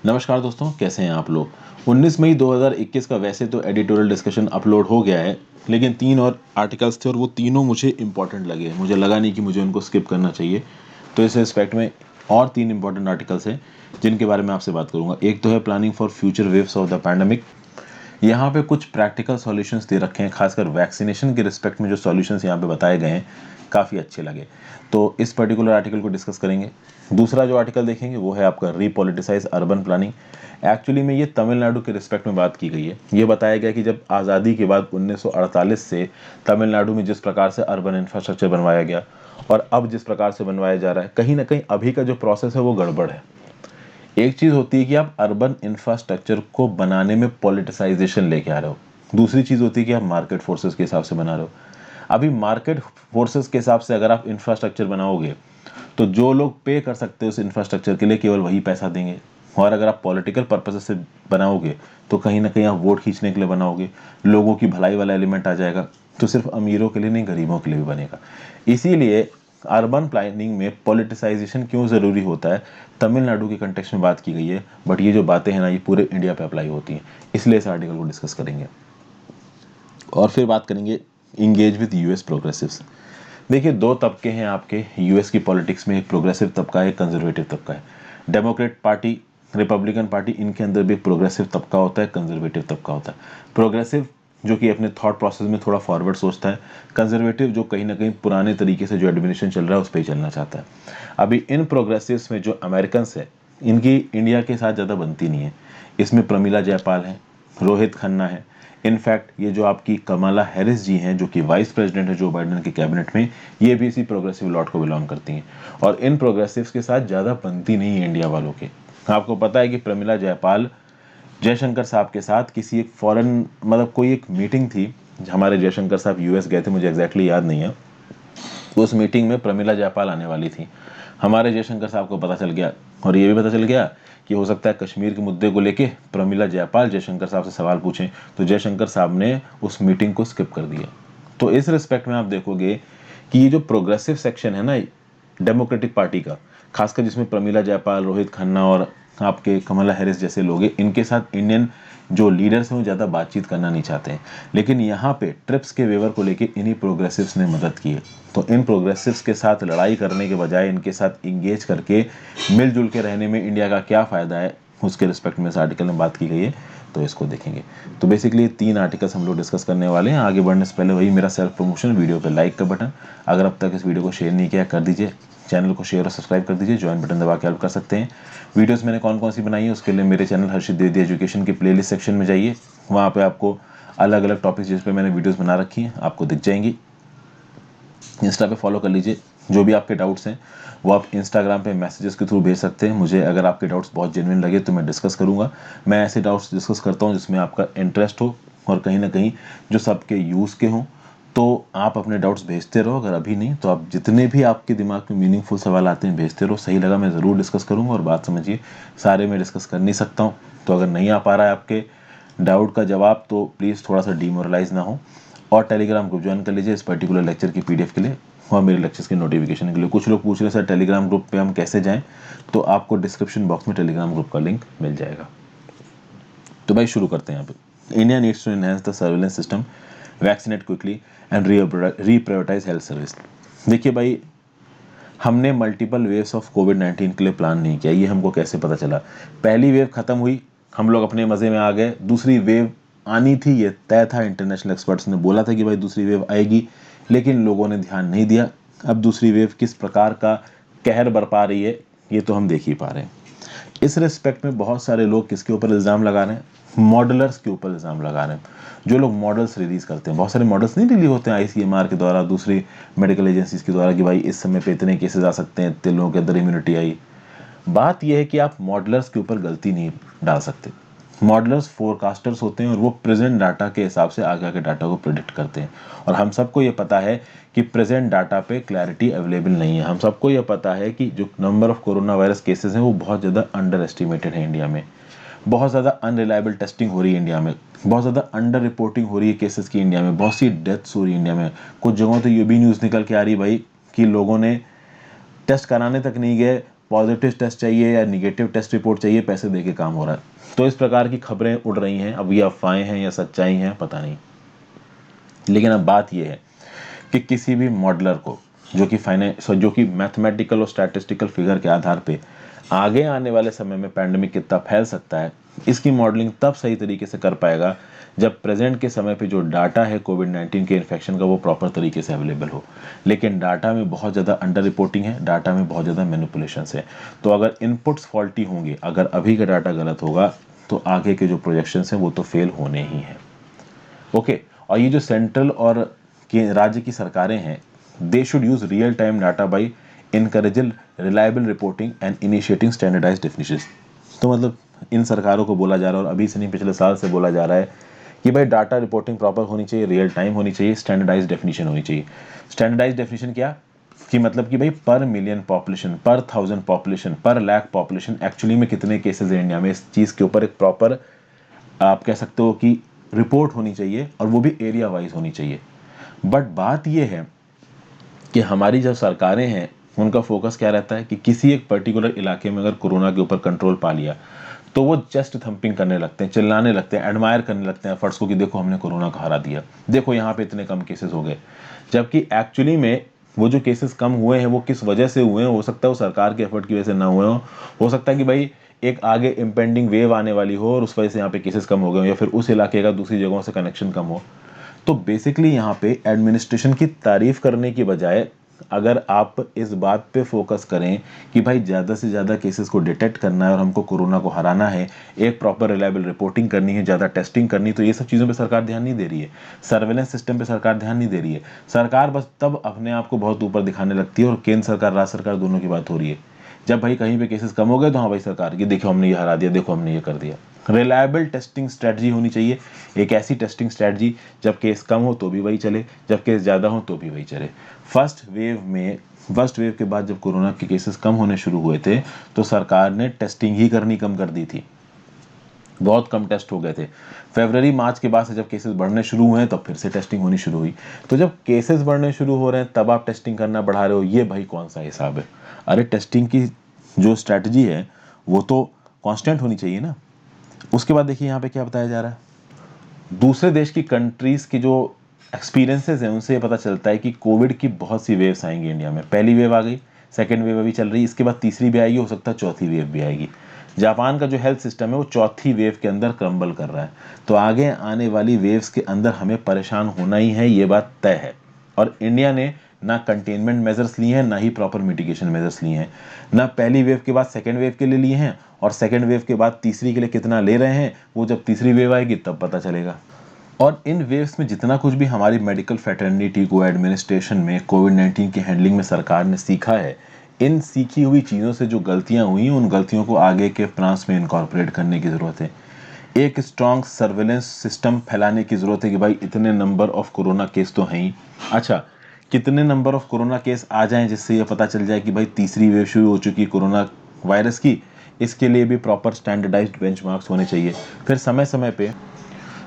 नमस्कार दोस्तों, कैसे हैं आप लोग। 19 मई 2021 का वैसे तो एडिटोरियल डिस्कशन अपलोड हो गया है, लेकिन 3 और आर्टिकल्स थे और वो तीनों मुझे इंपॉर्टेंट लगे। मुझे लगा नहीं कि मुझे उनको स्किप करना चाहिए। तो इस रिस्पेक्ट में और 3 इंपॉर्टेंट आर्टिकल्स हैं जिनके बारे में आपसे बात करूंगा। एक तो है planning for future waves of the pandemic. यहाँ पे कुछ प्रैक्टिकल सॉल्यूशंस दे रखे हैं, खासकर वैक्सीनेशन के रिस्पेक्ट में जो सॉल्यूशंस यहाँ पे बताए गए हैं काफ़ी अच्छे लगे। तो इस पर्टिकुलर आर्टिकल को डिस्कस करेंगे। दूसरा जो आर्टिकल देखेंगे वो है आपका रीपॉलिटिसाइज अर्बन प्लानिंग। एक्चुअली में ये तमिलनाडु के रिस्पेक्ट में बात की गई है। ये बताया गया कि जब आज़ादी के बाद 1948 से तमिलनाडु में जिस प्रकार से अर्बन इंफ्रास्ट्रक्चर बनवाया गया और अब जिस प्रकार से बनवाया जा रहा है, कहीं ना कहीं अभी का जो प्रोसेस है वो गड़बड़ है। एक चीज होती है कि आप अर्बन इंफ्रास्ट्रक्चर को बनाने में पॉलिटिसाइजेशन लेके आ रहे हो, दूसरी चीज होती है कि आप मार्केट फोर्सेस के हिसाब से बना रहे हो। अभी मार्केट फोर्सेस के हिसाब से अगर आप इंफ्रास्ट्रक्चर बनाओगे तो जो लोग पे कर सकते हैं उस इंफ्रास्ट्रक्चर के लिए केवल वही पैसा देंगे। और अगर आप पॉलिटिकल पर्पज से बनाओगे तो कहीं ना कहीं आप वोट खींचने के लिए बनाओगे, लोगों की भलाई वाला एलिमेंट आ जाएगा। तो सिर्फ अमीरों के लिए नहीं, गरीबों के लिए भी बनेगा। इसीलिए अर्बन प्लानिंग में पॉलिटिसाइजेशन क्यों ज़रूरी होता है, तमिलनाडु के कंटेक्स्ट में बात की गई है। बट ये जो बातें हैं ना, ये पूरे इंडिया पे अप्लाई होती हैं, इसलिए इस आर्टिकल को डिस्कस करेंगे। और फिर बात करेंगे इंगेज विद यूएस प्रोग्रेसिव्स। देखिए, दो तबके हैं आपके यूएस की पॉलिटिक्स में, एक प्रोग्रेसिव तबका है, एक कंजर्वेटिव तबका है। डेमोक्रेट पार्टी, रिपब्लिकन पार्टी, इनके अंदर भी प्रोग्रेसिव तबका होता है, कंजर्वेटिव तबका होता है। प्रोग्रेसिव जो कि अपने थॉट प्रोसेस में थोड़ा फॉरवर्ड सोचता है, कंजर्वेटिव जो कहीं ना कहीं पुराने तरीके से जो एडमिनिस्ट्रेशन चल रहा है उस पर ही चलना चाहता है। अभी इन प्रोग्रेसिव्स में जो अमेरिकन है, इनकी इंडिया के साथ ज़्यादा बनती नहीं है। इसमें प्रमिला जयपाल है, रोहित खन्ना है। इनफैक्ट ये जो आपकी कमला हैरिस जी हैं, जो कि वाइस प्रेसिडेंट है जो बाइडेन के कैबिनेट में, ये भी इसी प्रोग्रेसिव लॉट को बिलोंग करती हैं। और इन प्रोग्रेसिव्स के साथ ज़्यादा बनती नहीं है इंडिया वालों के। आपको पता है कि प्रमिला जयपाल जयशंकर साहब के साथ किसी एक फॉरेन, मतलब कोई एक मीटिंग थी, हमारे जयशंकर साहब यूएस गए थे, मुझे एग्जैक्टली याद नहीं है। तो उस मीटिंग में प्रमिला जयपाल आने वाली थी। हमारे जयशंकर साहब को पता चल गया, और ये भी पता चल गया कि हो सकता है कश्मीर के मुद्दे को लेके प्रमिला जयपाल जयशंकर साहब से सवाल पूछें, तो जयशंकर साहब ने उस मीटिंग को स्किप कर दिया। तो इस रिस्पेक्ट में आप देखोगे कि ये जो प्रोग्रेसिव सेक्शन है ना डेमोक्रेटिक पार्टी का, खासकर जिसमें प्रमिला जयपाल, रोहित खन्ना और आपके कमला हैरिस जैसे लोग हैं, इनके साथ इंडियन जो लीडर्स हैं वो ज़्यादा बातचीत करना नहीं चाहते हैं। लेकिन यहाँ पे ट्रिप्स के वेवर को लेके इन्हीं प्रोग्रेसिव्स ने मदद की है। तो इन प्रोग्रेसिव्स के साथ लड़ाई करने के बजाय इनके साथ इंगेज करके मिलजुल के रहने में इंडिया का क्या फ़ायदा है, उसके रिस्पेक्ट में इस आर्टिकल में बात की गई है। तो इसको देखेंगे। तो बेसिकली ये 3 आर्टिकल्स हम लोग डिस्कस करने वाले हैं। आगे बढ़ने से पहले वही मेरा सेल्फ प्रमोशन, वीडियो पे लाइक का बटन, अगर अब तक इस वीडियो को शेयर नहीं किया कर दीजिए, चैनल को शेयर और सब्सक्राइब कर दीजिए, ज्वाइन बटन दबा के हेल्प कर सकते हैं। वीडियोस मैंने कौन कौन सी बनाई है उसके लिए मेरे चैनल हर्षित द्विवेदी एजुकेशन के प्लेलिस्ट सेक्शन में जाइए, वहाँ पे आपको अलग अलग टॉपिक्स जिस पे मैंने वीडियोस बना रखी हैं आपको दिख जाएंगी। इंस्टा पे फॉलो कर लीजिए। जो भी आपके डाउट्स हैं वो आप इंस्टाग्राम पे मैसेजेस के थ्रू भेज सकते हैं मुझे। अगर आपके डाउट्स बहुत जेन्युइन लगे तो मैं डिस्कस करूँगा। मैं ऐसे डाउट्स डिस्कस करता हूँ जिसमें आपका इंटरेस्ट हो और कहीं ना कहीं जो सबके यूज़ के हों। तो आप अपने डाउट्स भेजते रहो, अगर अभी नहीं तो आप जितने भी आपके दिमाग में मीनिंगफुल सवाल आते हैं भेजते रहो। सही लगा मैं ज़रूर डिस्कस करूँगा। और बात समझिए, सारे मैं डिस्कस कर नहीं सकता हूँ, तो अगर नहीं आ पा रहा है आपके डाउट का जवाब तो प्लीज़ थोड़ा सा डीमोरलाइज ना हो। और टेलीग्राम ग्रुप ज्वाइन कर लीजिए इस पर्टिकुलर लेक्चर की पीडीएफ के लिए और मेरे लेक्चर्स की नोटिफिकेशन के लिए। कुछ लोग पूछ रहे सर टेलीग्राम ग्रुप पे हम कैसे जाएं, तो आपको डिस्क्रिप्शन बॉक्स में टेलीग्राम ग्रुप का लिंक मिल जाएगा। तो भाई शुरू करते हैं। यहाँ पे India needs to enhance the surveillance system, vaccinate quickly and reprioritise health service. देखिए भाई, हमने मल्टीपल वेव्स ऑफ कोविड-19 के लिए प्लान नहीं किया। ये हमको कैसे पता चला? पहली वेव खत्म हुई, हम लोग अपने मज़े में आ गए। दूसरी वेव आनी थी, ये तय था। इंटरनेशनल एक्सपर्ट्स ने बोला था कि भाई दूसरी वेव आएगी, लेकिन लोगों ने ध्यान नहीं दिया। अब दूसरी वेव किस प्रकार का कहर बरपा रही है ये तो हम देख ही पा रहे हैं। इस रिस्पेक्ट में बहुत सारे लोग किसके ऊपर इल्ज़ाम लगा रहे हैं? मॉडलर्स के ऊपर इल्ज़ाम लगा रहे हैं। जो लोग मॉडल्स रिलीज़ करते हैं, बहुत सारे मॉडल्स नहीं रिलीज होते हैं आईसीएमआर के द्वारा, दूसरी मेडिकल एजेंसीज के द्वारा, कि भाई इस समय पे इतने केसेस आ सकते हैं, इतने लोगों के अंदर इम्यूनिटी आई। बात यह है कि आप मॉडलर्स के ऊपर गलती नहीं डाल सकते। मॉडलर्स फोरकास्टर्स होते हैं और वो प्रेजेंट डाटा के हिसाब से आगे के डाटा को प्रिडिक्ट करते हैं। और हम सबको ये पता है कि प्रेजेंट डाटा पे क्लैरिटी अवेलेबल नहीं है। हम सबको ये पता है कि जो number of corona virus cases हैं वो बहुत ज़्यादा अंडर एस्टिमेटेड है इंडिया में। बहुत ज़्यादा अनरिलायबल टेस्टिंग हो रही है इंडिया में, बहुत ज़्यादा अंडर रिपोर्टिंग हो रही है केसेस की इंडिया में, बहुत सी डेथ्स हो रही है इंडिया में। कुछ जगहों तो ये भी न्यूज़ निकल के आ रही भाई कि लोगों ने टेस्ट कराने तक नहीं गए, पॉजिटिव टेस्ट चाहिए या निगेटिव टेस्ट रिपोर्ट चाहिए, पैसे दे के काम हो रहा है। तो इस प्रकार की खबरें उड़ रही हैं, अब ये अफवाहें हैं या सच्चाई हैं पता नहीं। लेकिन अब बात यह है कि किसी भी मॉडलर को जो कि मैथमेटिकल और स्टैटिस्टिकल फिगर के आधार पे आगे आने वाले समय में पैंडेमिक कितना फैल सकता है, इसकी मॉडलिंग तब सही तरीके से कर पाएगा जब प्रेजेंट के समय पे जो डाटा है कोविड-19 के इन्फेक्शन का वो प्रॉपर तरीके से अवेलेबल हो। लेकिन डाटा में बहुत ज़्यादा अंडर रिपोर्टिंग है, डाटा में बहुत ज़्यादा मैनिपुलेशंस है। तो अगर इनपुट्स फॉल्टी होंगे, अगर अभी का डाटा गलत होगा, तो आगे के जो प्रोजेक्शंस हैं वो तो फेल होने ही हैं। ओके, और ये जो सेंट्रल और राज्य की सरकारें हैं, they should use real time data by encouraging reliable reporting and initiating standardised definitions. तो मतलब इन सरकारों को बोला जा रहा है, और अभी से नहीं पिछले साल से बोला जा रहा है कि भाई डाटा रिपोर्टिंग प्रॉपर होनी चाहिए, रियल टाइम होनी चाहिए, स्टैंडर्डाइज्ड डेफिनेशन होनी चाहिए। स्टैंडर्डाइज्ड डेफिनेशन क्या कि मतलब कि भाई पर मिलियन पॉपुलेशन, पर 1000 पॉपुलेशन, पर लाख पॉपुलेशन एक्चुअली में कितने केसेस हैं इंडिया में, इस चीज़ के ऊपर एक प्रॉपर आप कह सकते हो कि रिपोर्ट होनी चाहिए, और वो भी एरिया वाइज होनी चाहिए। बट बात यह है कि हमारी जो सरकारें हैं उनका फोकस क्या रहता है कि किसी एक पर्टिकुलर इलाके में अगर कोरोना के ऊपर कंट्रोल पा लिया तो वो चेस्ट थंपिंग करने लगते हैं, चिल्लाने लगते हैं, एडमायर करने लगते हैं एफर्ट्स को कि देखो हमने कोरोना को हरा दिया, देखो यहाँ पे इतने कम केसेस हो गए। जबकि एक्चुअली में वो जो केसेस कम हुए हैं वो किस वजह से हुए हैं, हो सकता है वो सरकार के एफर्ट की वजह से ना हुए हो सकता है कि भाई एक आगे इम्पेंडिंग वेव आने वाली हो और उस वजह से यहाँ पे केसेस कम हो गए हो, या फिर उस इलाके का दूसरी जगहों से कनेक्शन कम हो। तो बेसिकली यहाँ पे एडमिनिस्ट्रेशन की तारीफ करने की बजाय अगर आप इस बात पे फोकस करें कि भाई ज़्यादा से ज़्यादा केसेस को डिटेक्ट करना है और हमको कोरोना को हराना है, एक प्रॉपर रिलायबल रिपोर्टिंग करनी है, ज़्यादा टेस्टिंग करनी, तो ये सब चीज़ों पे सरकार ध्यान नहीं दे रही है। सर्वेलेंस सिस्टम पे सरकार ध्यान नहीं दे रही है। सरकार बस तब अपने आप को बहुत ऊपर दिखाने लगती है, और केंद्र सरकार राज्य सरकार दोनों की बात हो रही है, जब भाई कहीं पे केसेस कम हो गए तो हाँ भाई सरकार की देखो हमने ये हरा दिया, देखो हमने ये कर दिया। रिलायबल टेस्टिंग स्ट्रेटजी होनी चाहिए, एक ऐसी टेस्टिंग स्ट्रेटजी जब केस कम हो तो भी वही चले, जब केस ज़्यादा हो तो भी वही चले। फर्स्ट वेव के बाद जब कोरोना के केसेस कम होने शुरू हुए थे तो सरकार ने टेस्टिंग ही करनी कम कर दी थी, बहुत कम टेस्ट हो गए थे। फरवरी मार्च के बाद से जब केसेस बढ़ने शुरू हुए तब फिर से टेस्टिंग होनी शुरू हुई। तो जब केसेस बढ़ने शुरू हो रहे हैं तब आप टेस्टिंग करना बढ़ा रहे हो, ये भाई कौन सा हिसाब है? अरे टेस्टिंग की जो स्ट्रैटेजी है वो तो कांस्टेंट होनी चाहिए ना। उसके बाद देखिए यहाँ पे क्या बताया जा रहा है, दूसरे देश की कंट्रीज की जो एक्सपीरियंसेस हैं उनसे ये पता चलता है कि कोविड की बहुत सी वेव्स आएंगी इंडिया में। पहली वेव आ गई, सेकेंड वेव अभी चल रही है, इसके बाद तीसरी भी आएगी, हो सकता है चौथी वेव भी आएगी। जापान का जो हेल्थ सिस्टम है वो चौथी वेव के अंदर क्रम्बल कर रहा है। तो आगे आने वाली वेव्स के अंदर हमें परेशान होना ही है, ये बात तय है। और इंडिया ने ना कंटेनमेंट मेजर्स लिए हैं, ना ही प्रॉपर मिटिगेशन मेजर्स लिए हैं। ना पहली वेव के बाद सेकेंड वेव के लिए लिए हैं, और सेकेंड वेव के बाद तीसरी के लिए कितना ले रहे हैं वो जब तीसरी वेव आएगी तब पता चलेगा। और इन वेव्स में जितना कुछ भी हमारी मेडिकल फ्रेटर्निटी को एडमिनिस्ट्रेशन में कोविड-19 की हैंडलिंग में सरकार ने सीखा है, इन सीखी हुई चीज़ों से जो गलतियां हुई उन गलतियों को आगे के प्लान्स में इनकॉर्पोरेट करने की ज़रूरत है। एक स्ट्रॉन्ग सर्वेलेंस सिस्टम फैलाने की ज़रूरत है कि भाई इतने नंबर ऑफ कोरोना केस तो हैं ही, अच्छा कितने नंबर ऑफ कोरोना केस आ जाएं जिससे ये पता चल जाए कि भाई तीसरी वेव शुरू हो चुकी है कोरोना वायरस की। इसके लिए भी प्रॉपर स्टैंडर्डाइज्ड बेंचमार्क्स होने चाहिए। फिर समय समय पे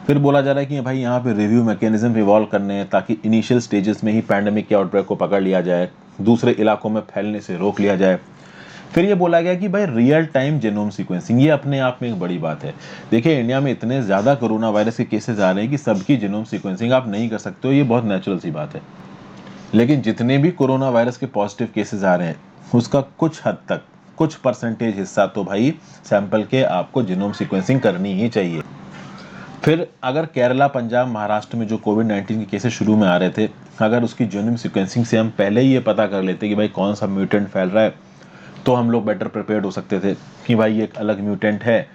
फिर बोला जा रहा है कि भाई यहाँ पे रिव्यू मैकेनिज्म इवॉल्व करने हैं ताकि इनिशियल स्टेजेस में ही पैंडेमिक के आउटब्रेक को पकड़ लिया जाए, दूसरे इलाकों में फैलने से रोक लिया जाए। फिर ये बोला गया कि भाई रियल टाइम जेनोम सीक्वेंसिंग, ये अपने आप में एक बड़ी बात है। देखिए इंडिया में इतने ज़्यादा कोरोना वायरस के केसेस आ रहे हैं कि सबकी जेनोम सीक्वेंसिंग आप नहीं कर सकते हो, ये बहुत नेचुरल सी बात है। लेकिन जितने भी कोरोना वायरस के पॉजिटिव केसेस आ रहे हैं उसका कुछ हद तक कुछ परसेंटेज हिस्सा तो भाई सैंपल के आपको जेनोम सीक्वेंसिंग करनी ही चाहिए। फिर अगर केरला, पंजाब, महाराष्ट्र में जो कोविड-19 के केसेस शुरू में आ रहे थे, अगर उसकी जेनोम सीक्वेंसिंग से हम पहले ही ये पता कर लेते कि भाई कौन सा म्यूटेंट फैल रहा है, तो हम लोग बेटर प्रिपेयर्ड हो सकते थे कि भाई ये एक अलग म्यूटेंट है।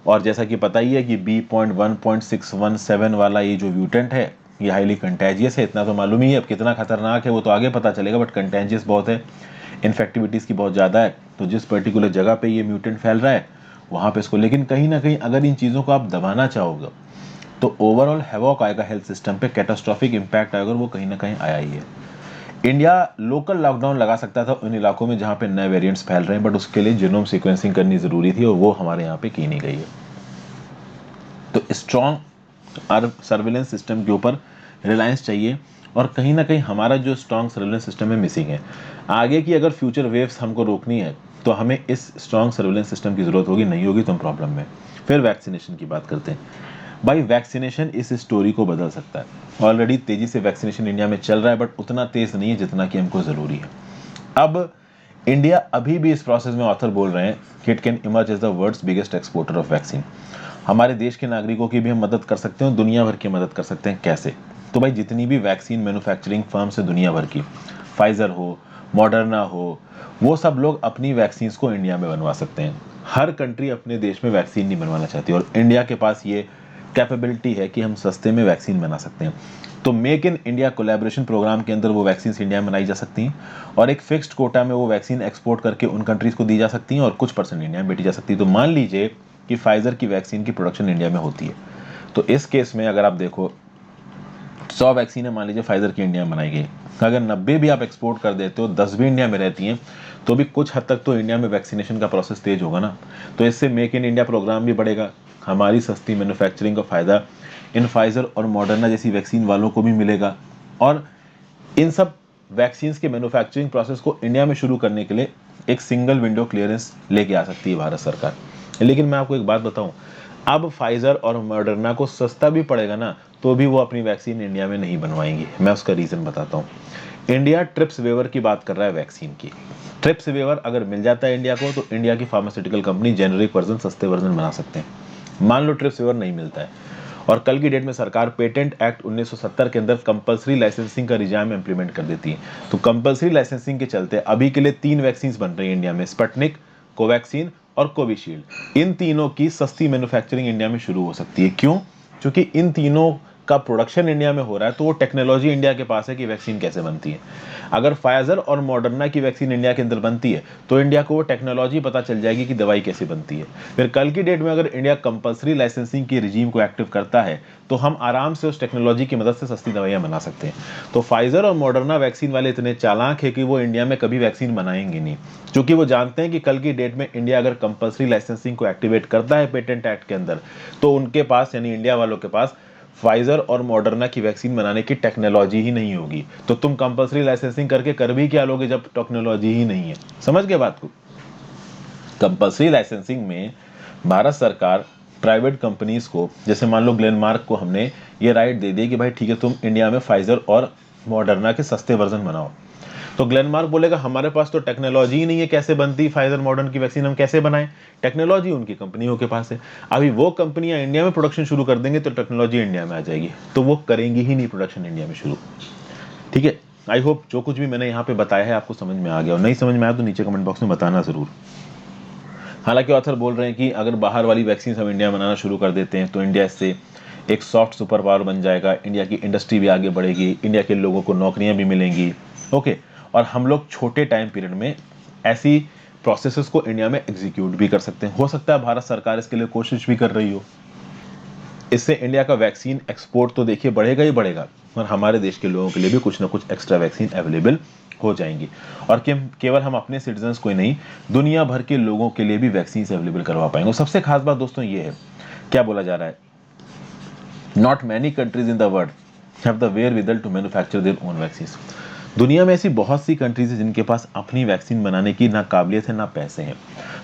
और जैसा कि पता ही है कि B.1.617 वाला ये जो म्यूटेंट है ये हाईली कंटेजियस है, इतना तो मालूम ही है। अब कितना खतरनाक है वो तो आगे पता चलेगा, बट कंटेजियस बहुत है, इन्फेक्टिविटीज़ की बहुत ज़्यादा है। तो जिस पर्टिकुलर जगह पे ये म्यूटेंट फैल रहा है वहाँ पे इसको, लेकिन कहीं ना कहीं अगर इन चीज़ों को आप दबाना चाहोगे तो ओवरऑल हैवॉक आएगा हेल्थ सिस्टम पे, कैटास्ट्रॉफिक इंपैक्ट आएगा, और वो कहीं ना कहीं आया ही है। इंडिया लोकल लॉकडाउन लगा सकता था उन इलाकों में जहाँ पे नए वेरिएंट्स फैल रहे हैं, बट उसके लिए जीनोम सीक्वेंसिंग करनी ज़रूरी थी और वो हमारे यहाँ पे की नहीं गई है। तो स्ट्रॉन्ग सर्विलेंस सिस्टम के ऊपर रिलायंस चाहिए, और कहीं ना कहीं हमारा जो स्ट्रॉन्ग सर्विलेंस सिस्टम है मिसिंग है। आगे की अगर फ्यूचर वेव्स हमको रोकनी है तो हमें इस स्ट्रॉन्ग सर्विलेंस सिस्टम की ज़रूरत होगी, नहीं होगी तो हम प्रॉब्लम में। फिर वैक्सीनेशन की बात करते हैं। भाई वैक्सीनेशन इस स्टोरी को बदल सकता है। ऑलरेडी तेज़ी से वैक्सीनेशन इंडिया में चल रहा है, बट उतना तेज़ नहीं है जितना कि हमको ज़रूरी है। अब इंडिया अभी भी इस प्रोसेस में, ऑथर बोल रहे हैं कि it can emerge as the world's biggest exporter of vaccine. हमारे देश के नागरिकों की भी हम मदद कर सकते हैं, दुनिया भर की मदद कर सकते हैं। कैसे? तो भाई जितनी भी वैक्सीन मैन्युफैक्चरिंग फर्म्स है दुनिया भर की, फाइजर हो, मॉडर्ना हो, वो सब लोग अपनी वैक्सीन्स को इंडिया में बनवा सकते हैं। हर कंट्री अपने देश में वैक्सीन नहीं बनवाना चाहती, और इंडिया के पास ये कैपेबिलिटी है कि हम सस्ते में वैक्सीन बना सकते हैं। तो make in India collaboration programme के अंदर वो वैक्सीन इंडिया में बनाई जा सकती हैं, और एक फिक्स्ड कोटा में वो वैक्सीन एक्सपोर्ट करके उन कंट्रीज को दी जा सकती हैं, और कुछ परसेंट इंडिया में बेची जा सकती है। तो मान लीजिए कि फाइजर की वैक्सीन की प्रोडक्शन इंडिया में होती है, तो इस केस में अगर आप देखो 100 वैक्सीन मान लीजिए फाइजर की इंडिया में बनाई गई, अगर 90 भी आप एक्सपोर्ट कर देते हो, 10 भी इंडिया में रहती हैं, तो भी कुछ हद तक तो इंडिया में वैक्सीनेशन का प्रोसेस तेज होगा ना। तो इससे मेक इन इंडिया प्रोग्राम भी बढ़ेगा, हमारी सस्ती मैन्युफैक्चरिंग का फायदा इन फाइजर और मॉडर्ना जैसी वैक्सीन वालों को भी मिलेगा। और इन सब वैक्सीन के मैन्युफैक्चरिंग प्रोसेस को इंडिया में शुरू करने के लिए एक सिंगल विंडो क्लियरेंस लेके आ सकती है भारत सरकार। लेकिन मैं आपको एक बात बताऊं, अब फाइजर और मॉडर्ना को सस्ता भी पड़ेगा ना, तो भी वो अपनी वैक्सीन इंडिया में नहीं बनवाएंगी। मैं उसका रीजन बताता हूँ। इंडिया ट्रिप्स वेवर की बात कर रहा है वैक्सीन की। ट्रिप्स वेवर अगर मिल जाता है इंडिया को, तो इंडिया की फार्मास्यूटिकल कंपनी जेनरिक वर्जन, सस्ते वर्जन बना सकते हैं। मान लो ट्रिप्स वेवर नहीं मिलता है, और कल की डेट में सरकार पेटेंट एक्ट 1970 के अंदर कंपलसरी लाइसेंसिंग का रिजाम इंप्लीमेंट कर देती है। तो कंपलसरी लाइसेंसिंग के चलते अभी के लिए 3 वैक्सीन बन रही है इंडिया में, स्पुतनिक, कोवैक्सीन और कोविशील्ड। इन तीनों की सस्ती मैन्युफैक्चरिंग इंडिया में शुरू हो सकती है। क्यों? क्योंकि इन तीनों का प्रोडक्शन इंडिया में हो रहा है, तो वो टेक्नोलॉजी इंडिया के पास है कि वैक्सीन कैसे बनती है। अगर फाइजर और मॉडर्ना की वैक्सीन इंडिया के अंदर बनती है, तो इंडिया को वो टेक्नोलॉजी पता चल जाएगी कि दवाई कैसे बनती है। फिर कल की डेट में अगर इंडिया कंपलसरी लाइसेंसिंग के रिजीम को एक्टिव करता है, तो हम आराम से उस टेक्नोलॉजी की मदद से सस्ती दवाइयां बना सकते हैं। तो फाइजर और मॉडर्ना वैक्सीन वाले इतने चालाक है कि वो इंडिया में कभी वैक्सीन बनाएंगे नहीं, क्योंकि वो जानते हैं कि कल की डेट में इंडिया अगर कंपलसरी लाइसेंसिंग को एक्टिवेट करता है पेटेंट एक्ट के अंदर, तो उनके पास, यानी इंडिया वालों के पास, फाइजर और मॉडर्ना की वैक्सीन बनाने की टेक्नोलॉजी ही नहीं होगी। तो तुम कंपलसरी लाइसेंसिंग करके कर भी क्या लोगे जब टेक्नोलॉजी ही नहीं है? समझ गए बात को? कंपलसरी लाइसेंसिंग में भारत सरकार प्राइवेट कंपनीज को, जैसे मान लो ग्लेनमार्क को हमने ये राइट दे दी कि भाई ठीक है, तुम इंडिया में फाइजर और मॉडर्ना के सस्ते वर्जन बनाओ। तो ग्लेनमार्क बोलेगा हमारे पास तो टेक्नोलॉजी ही नहीं है, कैसे बनती फाइजर मॉडर्न की वैक्सीन, हम कैसे बनाएं? टेक्नोलॉजी उनकी कंपनियों के पास है। अभी वो कंपनियां इंडिया में प्रोडक्शन शुरू कर देंगे तो टेक्नोलॉजी इंडिया में आ जाएगी, तो वो करेंगी ही नहीं प्रोडक्शन इंडिया में शुरू। ठीक है, आई होप जो कुछ भी मैंने यहाँ पे बताया है आपको समझ में आ गया, और नहीं समझ में आया तो नीचे कमेंट बॉक्स में बताना जरूर। हालांकि ऑथर बोल रहे हैं कि अगर बाहर वाली वैक्सीन हम इंडिया बनाना शुरू कर देते हैं, तो इंडिया इससे एक सॉफ्ट सुपर पावर बन जाएगा, इंडिया की इंडस्ट्री भी आगे बढ़ेगी, इंडिया के लोगों को नौकरियां भी मिलेंगी। ओके, और हम लोग छोटे टाइम पीरियड में ऐसी प्रोसेसेस को इंडिया में एग्जीक्यूट भी कर सकते हैं। हो सकता है भारत सरकार इसके लिए कोशिश भी कर रही हो। इससे इंडिया का वैक्सीन एक्सपोर्ट तो देखिए बढ़ेगा ही बढ़ेगा, और हमारे देश के लोगों के लिए भी कुछ ना कुछ एक्स्ट्रा वैक्सीन अवेलेबल हो जाएंगी। और केवल हम अपने सिटीजन्स को ही नहीं, दुनिया भर के लोगों के लिए भी वैक्सीन अवेलेबल करवा पाएंगे। और सबसे खास बात दोस्तों ये है, क्या बोला जा रहा है, not many countries in the world have the wherewithal to manufacture their own vaccine. दुनिया में ऐसी बहुत सी कंट्रीज है जिनके पास अपनी वैक्सीन बनाने की ना काबिलियत है ना पैसे हैं।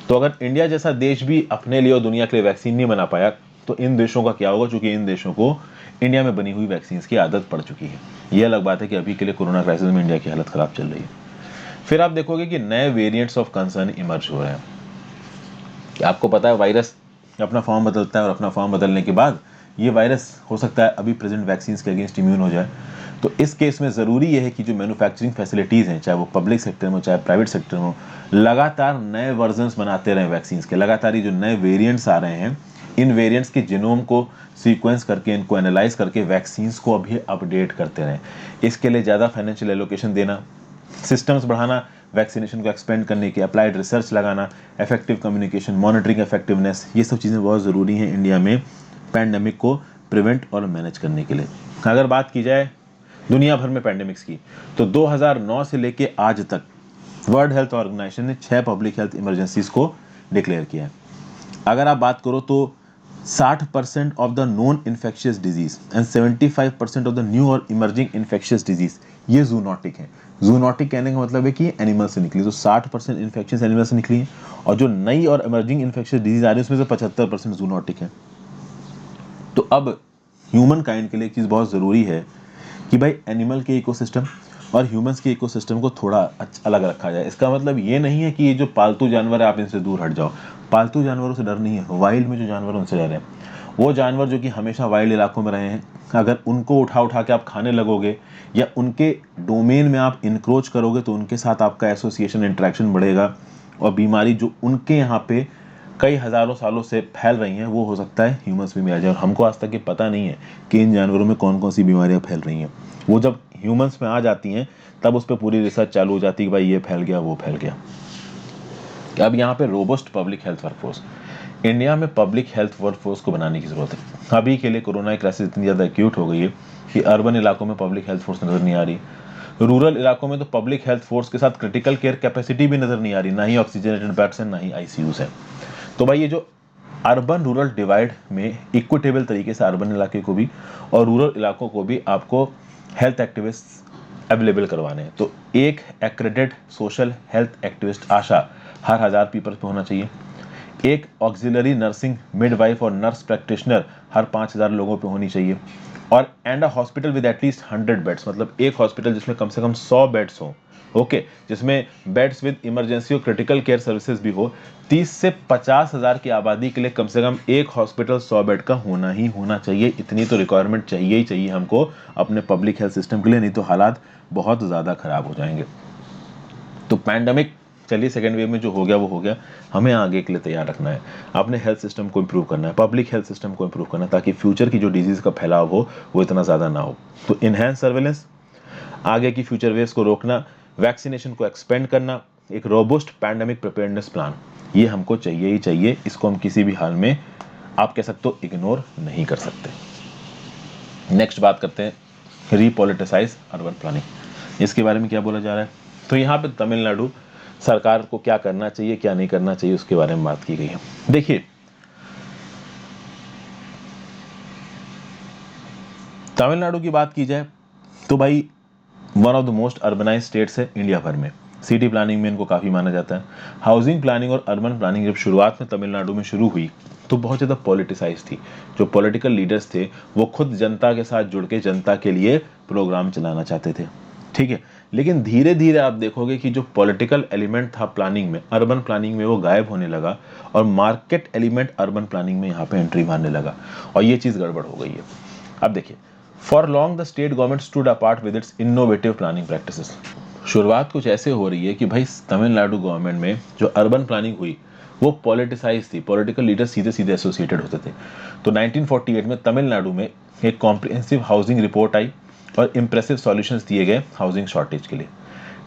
तो अगर इंडिया जैसा देश भी अपने लिए और दुनिया के लिए वैक्सीन नहीं बना पाया, तो इन देशों का क्या होगा? चूंकि इन देशों को इंडिया में बनी हुई वैक्सीन की आदत पड़ चुकी है। यह अलग बात है कि अभी के लिए कोरोना क्राइसिस में इंडिया की हालत खराब चल रही है। फिर आप देखोगे कि नए वेरिएंट्स ऑफ कंसर्न इमर्ज हो रहे हैं। आपको पता है वायरस अपना फॉर्म बदलता है, और अपना फॉर्म बदलने के बाद ये वायरस हो सकता है अभी प्रेजेंट वैक्सीन के अगेंस्ट इम्यून हो जाए। तो इस केस में ज़रूरी यह है कि जो मैन्युफैक्चरिंग फैसिलिटीज़ हैं, चाहे वो पब्लिक सेक्टर में हो चाहे प्राइवेट सेक्टर में हो, लगातार नए वर्जन्स बनाते रहें वैक्सीन के। लगातार ये जो नए वेरिएंट्स आ रहे हैं, इन वेरिएंट्स के जिनोम को सीक्वेंस करके, इनको एनालाइज करके वैक्सीन्स को अभी अपडेट करते रहें। इसके लिए ज़्यादा फाइनेंशियल एलोकेशन देना, सिस्टम्स बढ़ाना, वैक्सीनेशन को एक्सपेंड करने की, अप्लाइड रिसर्च लगाना, इफेक्टिव कम्युनिकेशन, मॉनिटरिंग इफेक्टिवनेस, ये सब चीज़ें बहुत ज़रूरी हैं इंडिया में पैंडेमिक को प्रिवेंट और मैनेज करने के लिए। अगर बात की जाए दुनिया भर में पैंडेमिक्स की, तो 2009 से लेके आज तक वर्ल्ड हेल्थ ऑर्गेनाइजेशन ने 6 पब्लिक हेल्थ इमरजेंसीज को डिक्लेयर किया है। अगर आप बात करो तो 60% of the non infectious disease and 75% of the new और इमर्जिंग इन्फेक्शियस डिजीज ये जूनोटिक है। जूनोटिक कहने का मतलब है कि एनिमल से निकली, तो 60% इन्फेक्शन एनिमल से निकली है, और जो नई और इमर्जिंग इन्फेक्शन डिजीज आ रही है उसमें से 75% जूनोटिक है। तो अब ह्यूमन काइंड के लिए एक चीज़ बहुत ज़रूरी है कि भाई एनिमल के इकोसिस्टम और ह्यूमंस के इकोसिस्टम को थोड़ा अलग रखा जाए। इसका मतलब ये नहीं है कि ये जो पालतू जानवर है आप इनसे दूर हट जाओ, पालतू जानवरों से डर नहीं है, वाइल्ड में जो जानवर हैं उनसे डर है। वो जानवर जो कि हमेशा वाइल्ड इलाकों में रहे हैं, अगर उनको उठा उठा के आप खाने लगोगे या उनके डोमेन में आप इंक्रोच करोगे तो उनके साथ आपका एसोसिएशन इंटरेक्शन बढ़ेगा, और बीमारी जो उनके यहाँ पे कई हजारों सालों से फैल रही हैं वो हो सकता है ह्यूमंस में भी आ जाए, और हमको आज तक ये पता नहीं है कि इन जानवरों में कौन कौन सी बीमारियां फैल रही हैं। वो जब ह्यूमंस में आ जाती हैं तब उस पर पूरी रिसर्च चालू हो जाती है कि भाई ये फैल गया वो फैल गया। अब यहाँ पे robust public health workforce, India में पब्लिक हेल्थ वर्कफोर्स को बनाने की जरूरत है। अभी के लिए कोरोना क्राइसिस इतनी ज़्यादा एक्यूट हो गई है कि अर्बन इलाकों में पब्लिक हेल्थ फोर्स नजर नहीं आ रही, रूरल इलाकों में तो पब्लिक हेल्थ फोर्स के साथ क्रिटिकल केयर कैपेसिटी भी नजर नहीं आ रही, ना ही ऑक्सीजनेटेड बेड्स हैं ना ही आईसीयूज है। तो भाई ये जो अर्बन रूरल डिवाइड में इक्विटेबल तरीके से अर्बन इलाके को भी और रूरल इलाकों को भी आपको हेल्थ एक्टिविस्ट अवेलेबल करवाने हैं। तो एक एक्रेडिटेड सोशल हेल्थ एक्टिविस्ट आशा हर 1000 पीपल पे होना चाहिए, एक ऑक्सिलरी नर्सिंग मिडवाइफ और नर्स प्रैक्टिशनर हर 5000 लोगों पे होनी चाहिए, और and a hospital with at least 100 beds, मतलब एक हॉस्पिटल जिसमें कम से कम 100 बेड्स हो, ओके, जिसमें बेड्स विद इमरजेंसी और क्रिटिकल केयर सर्विसेज भी हो। 30 से 50,000 की आबादी के लिए कम से कम एक हॉस्पिटल 100 बेड का होना ही होना चाहिए। इतनी तो रिक्वायरमेंट चाहिए ही चाहिए हमको अपने पब्लिक हेल्थ सिस्टम के लिए, नहीं तो हालात बहुत ज़्यादा खराब हो जाएंगे। तो पैंडमिक चलिए सेकेंड वेव में जो हो गया वो हो गया, हमें आगे के लिए तैयार रखना है, अपने हेल्थ सिस्टम को इम्प्रूव करना है, पब्लिक हेल्थ सिस्टम को इम्प्रूव करना है, ताकि फ्यूचर की जो डिजीज का फैलाव हो वो इतना ज़्यादा ना हो। तो इनहेंस सर्वेलेंस, आगे की फ्यूचर वेव्स को रोकना, वैक्सीनेशन को एक्सपेंड करना, एक रोबस्ट पैंडेमिक प्रिपेयर्डनेस प्लान, ये हमको चाहिए ही चाहिए। इसको हम किसी भी हाल में आप कह सकते हो इग्नोर नहीं कर सकते। नेक्स्ट बात करते हैं रीपॉलिटिसाइज अर्बन प्लानिंग, इसके बारे में क्या बोला जा रहा है। तो यहाँ पे तमिलनाडु सरकार को क्या करना चाहिए क्या नहीं करना चाहिए उसके बारे में बात की गई है। देखिए, तमिलनाडु की बात की जाए तो भाई one of the most urbanise states है इंडिया भर में, सिटी प्लानिंग में इनको काफ़ी माना जाता है। हाउसिंग प्लानिंग और अर्बन प्लानिंग जब शुरुआत में तमिलनाडु में शुरू हुई तो बहुत ज़्यादा पॉलिटिसाइज थी। जो पॉलिटिकल लीडर्स थे वो खुद जनता के साथ जुड़ के जनता के लिए प्रोग्राम चलाना चाहते थे, ठीक है। लेकिन धीरे धीरे आप देखोगे कि जो पॉलिटिकल एलिमेंट था प्लानिंग में, अर्बन प्लानिंग में, वो गायब होने लगा और मार्केट एलिमेंट अर्बन प्लानिंग में यहाँ पे एंट्री मारने लगा, और ये चीज़ गड़बड़ हो गई है। अब देखिए, for long the state government stood apart with its innovative planning practices. शुरुआत कुछ ऐसे हो रही है कि भाई तमिलनाडु गवर्नमेंट में जो अर्बन प्लानिंग हुई वो पॉलिटिसाइज थी, पॉलिटिकल लीडर सीधे सीधे एसोसिएटेड होते थे। तो 1948 में तमिलनाडु में एक कॉम्प्रिहेंसिव हाउसिंग रिपोर्ट आई और इंप्रेसिव सॉल्यूशंस दिए गए हाउसिंग शॉर्टेज के लिए।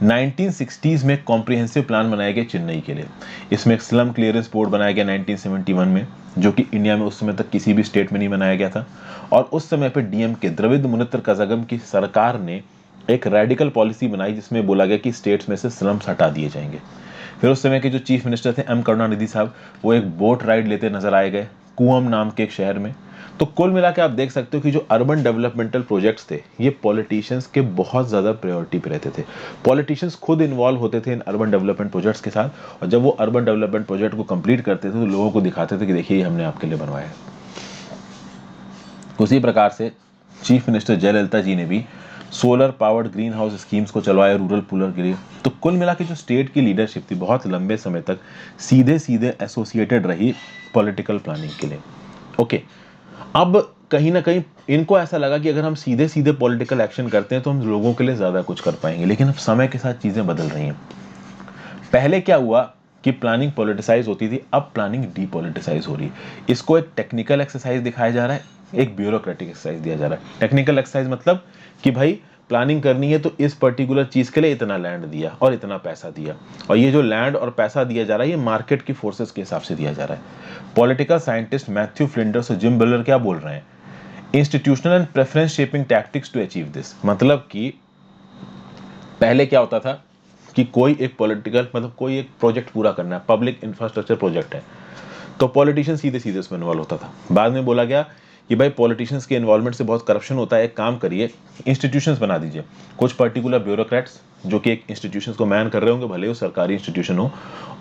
1960s में कॉम्प्रिहेंसिव प्लान बनाए गए चेन्नई के लिए। इसमें एक स्लम क्लियरेंस बोर्ड बनाया गया 1971 में, जो कि इंडिया में उस समय तक किसी भी स्टेट में नहीं बनाया गया था। और उस समय पे डीएमके द्रविड़ मुनेत्र कजागम की सरकार ने एक रेडिकल पॉलिसी बनाई जिसमें बोला गया कि स्टेट्स में से स्लम्स हटा दिए जाएंगे। फिर उस समय के जो चीफ मिनिस्टर थे एम करुणानिधि साहब, वो एक बोट राइड लेते नजर आए गए कुवम नाम के एक शहर में। तो कुल मिला के आप देख सकते हो कि जो अर्बन डेवलपमेंटल प्रोजेक्ट्स थे ये पॉलिटिशियंस के बहुत ज़्यादा प्रायोरिटी पे रहते थे। पॉलिटिशियंस खुद इन्वॉल्व होते थे इन अर्बन डेवलपमेंट प्रोजेक्ट्स के साथ, और जब वो अर्बन डेवलपमेंट प्रोजेक्ट को कंप्लीट करते थे तो लोगों को दिखाते थे कि देखिए ये हमने आपके लिए बनवाया है। उसी प्रकार से चीफ मिनिस्टर जयललिता जी ने भी solar powered green house schemes को चलवाया रूरल पुलर के लिए। तो कुल मिला के जो स्टेट की लीडरशिप थी बहुत लंबे समय तक सीधे सीधे एसोसिएटेड रही पॉलिटिकल प्लानिंग के लिए, ओके। अब कहीं ना कहीं इनको ऐसा लगा कि अगर हम सीधे सीधे पॉलिटिकल एक्शन करते हैं तो हम लोगों के लिए ज्यादा कुछ कर पाएंगे, लेकिन अब समय के साथ चीजें बदल रही हैं। पहले क्या हुआ कि प्लानिंग पॉलिटिसाइज होती थी, अब प्लानिंग डीपॉलिटिसाइज हो रही है। इसको एक टेक्निकल एक्सरसाइज दिखाया जा रहा है, एक ब्यूरोक्रेटिक एक्सरसाइज दिया जा रहा है। टेक्निकल एक्सरसाइज मतलब कि भाई प्लानिंग करनी है तो इस पर्टिकुलर चीज के लिए इतना लैंड दिया और इतना पैसा दिया, और ये जो लैंड और पैसा दिया जा रहा है ये मार्केट की फोर्सेस के हिसाब से दिया जा रहा है। पॉलिटिकल साइंटिस्ट मैथ्यू फ्लिंडर्स और जिम बलर क्या बोल रहे हैं, institutional and preference shaping tactics to achieve this. मतलब कि पहले क्या होता था कि कोई एक पॉलिटिकल मतलब कोई एक प्रोजेक्ट पूरा करना है, पब्लिक इंफ्रास्ट्रक्चर प्रोजेक्ट है, तो पॉलिटिशियन सीधे सीधे उसमें इन्वॉल्व होता था। बाद में बोला गया कि भाई पॉलिटिशियंस के इन्वॉल्वमेंट से बहुत करप्शन होता है, एक काम करिए, इंस्टीट्यूशंस बना दीजिए, कुछ पर्टिकुलर ब्यूरोक्रेट्स जो कि एक इंस्टीट्यूशंस को मैन कर रहे होंगे, भले वो सरकारी इंस्टीट्यूशन हो,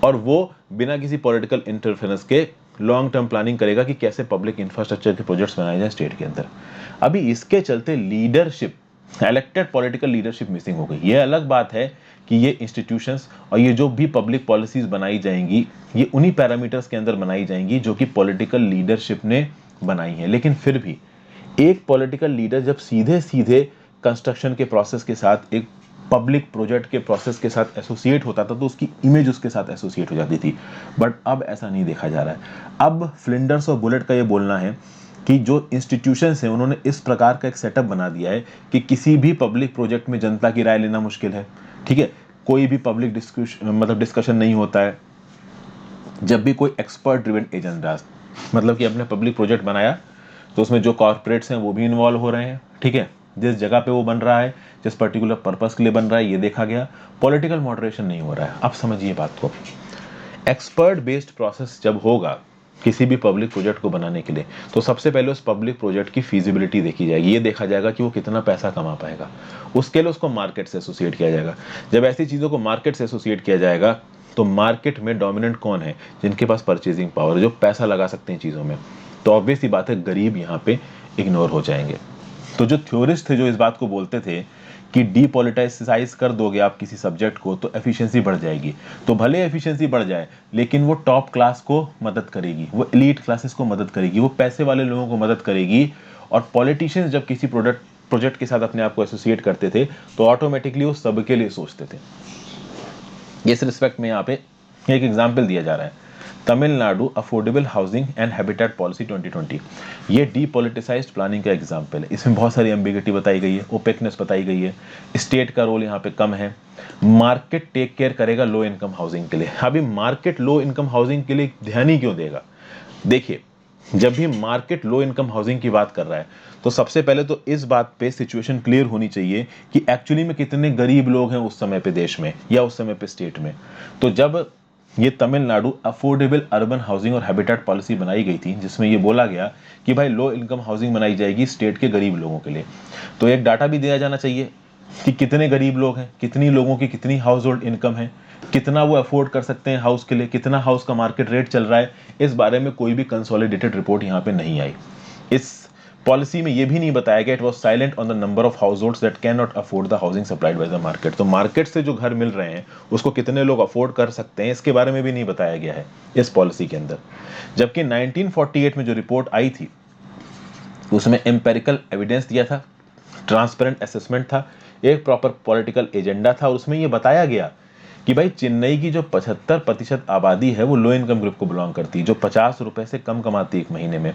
और वो बिना किसी पॉलिटिकल इंटरफेरेंस के लॉन्ग टर्म प्लानिंग करेगा कि कैसे पब्लिक इंफ्रास्ट्रक्चर के प्रोजेक्ट्स बनाए जाए स्टेट के अंदर। अभी इसके चलते leadership, elected political leadership missing हो गई। ये अलग बात है कि ये इंस्टीट्यूशंस और ये जो भी पब्लिक पॉलिसीज बनाई जाएंगी ये उन्हीं पैरामीटर्स के अंदर बनाई जाएंगी जो कि पॉलिटिकल लीडरशिप ने बनाई है, लेकिन फिर भी एक पॉलिटिकल लीडर जब सीधे सीधे कंस्ट्रक्शन के प्रोसेस के साथ, एक पब्लिक प्रोजेक्ट के प्रोसेस के साथ एसोसिएट होता था तो उसकी इमेज उसके साथ एसोसिएट हो जाती थी। बट अब ऐसा नहीं देखा जा रहा है। अब फ्लिंडर्स और बुलेट का ये बोलना है कि जो इंस्टीट्यूशंस हैं उन्होंने इस प्रकार का एक सेटअप बना दिया है कि किसी भी पब्लिक प्रोजेक्ट में जनता की राय लेना मुश्किल है। ठीक है, कोई भी पब्लिक डिस्कशन नहीं होता है। जब भी कोई एक्सपर्ट ड्रिवन एजेंडा, मतलब कि अपने पब्लिक प्रोजेक्ट बनाया तो उसमें जो कॉर्पोरेट्स हैं वो भी इन्वॉल्व हो रहे हैं। ठीक है, जिस जगह पे वो बन रहा है, जिस पर्टिकुलर पर्पस के लिए बन रहा है, ये देखा गया। पॉलिटिकल मॉडरेशन नहीं हो रहा है। अब समझिए बात को, एक्सपर्ट बेस्ड प्रोसेस जब होगा किसी भी पब्लिक प्रोजेक्ट को बनाने के लिए, तो सबसे पहले उस पब्लिक प्रोजेक्ट की फीजिबिलिटी देखी जाएगी। ये देखा जाएगा कि वो कितना पैसा कमा पाएगा। उसके लिए उसको मार्केट से एसोसिएट किया जाएगा। जब ऐसी चीज़ों को मार्केट से एसोसिएट किया जाएगा तो मार्केट में डोमिनेंट कौन है, जिनके पास परचेजिंग पावर, जो पैसा लगा सकते हैं चीज़ों में, तो ऑब्वियस ही बात है गरीब यहाँ पे इग्नोर हो जाएंगे। तो जो थ्योरिस्ट थे जो इस बात को बोलते थे कि डीपॉलिटिसाइज कर दोगे आप किसी सब्जेक्ट को तो एफिशिएंसी बढ़ जाएगी, तो भले एफिशिएंसी बढ़ जाए लेकिन वो टॉप क्लास को मदद करेगी, वो एलीट क्लासेस को मदद करेगी, वो पैसे वाले लोगों को मदद करेगी। और पॉलिटिशियंस जब किसी प्रोजेक्ट के साथ अपने आप को एसोसिएट करते थे तो ऑटोमेटिकली वो सबके लिए सोचते थे। इस रिस्पेक्ट में यहाँ पे एक एग्जाम्पल दिया जा रहा है, Tamil Nadu affordable housing and habitat policy 2020। ये डीपॉलिटिसाइज्ड प्लानिंग का एग्जाम्पल है। इसमें बहुत सारी एम्बिगिटी बताई गई है, ओपेकनेस बताई गई है, स्टेट का रोल यहाँ पे कम है। मार्केट टेक केयर करेगा लो इनकम हाउसिंग के लिए। अभी मार्केट लो इनकम हाउसिंग के लिए ध्यान ही क्यों देगा? देखिए, जब भी मार्केट लो इनकम हाउसिंग की बात कर रहा है तो सबसे पहले तो इस बात पे सिचुएशन क्लियर होनी चाहिए कि एक्चुअली में कितने गरीब लोग हैं उस समय पे देश में या उस समय पे स्टेट में। तो जब ये तमिलनाडु अफोर्डेबल अर्बन हाउसिंग और हैबिटेट पॉलिसी बनाई गई थी जिसमें ये बोला गया कि भाई लो इनकम हाउसिंग बनाई जाएगी स्टेट के गरीब लोगों के लिए, तो एक डाटा भी दिया जाना चाहिए कि कितने गरीब लोग हैं, कितनी लोगों की कितनी हाउस होल्ड इनकम है, कितना वो अफोर्ड कर सकते हैं हाउस के लिए, कितना हाउस का मार्केट रेट चल रहा है। इस बारे में कोई भी कंसोलिडेटेड रिपोर्ट यहाँ पे नहीं आई। इस पॉलिसी में ये भी नहीं बताया गया, it was silent on the number of house holds that can not afford the housing supplied by the market. तो मार्केट से जो घर मिल रहे हैं उसको कितने लोग अफोर्ड कर सकते हैं इसके बारे में भी नहीं बताया गया है इस पॉलिसी के अंदर। जबकि 1948 में जो रिपोर्ट आई थी उसमें एम्पेरिकल एविडेंस दिया था, ट्रांसपेरेंट असेसमेंट था, एक प्रॉपर पॉलिटिकल एजेंडा था और उसमें यह बताया गया कि भाई चेन्नई की जो 75% आबादी है वो लो इनकम ग्रुप को बिलोंग करती है, जो 50 रुपए से कम कमाती है एक महीने में,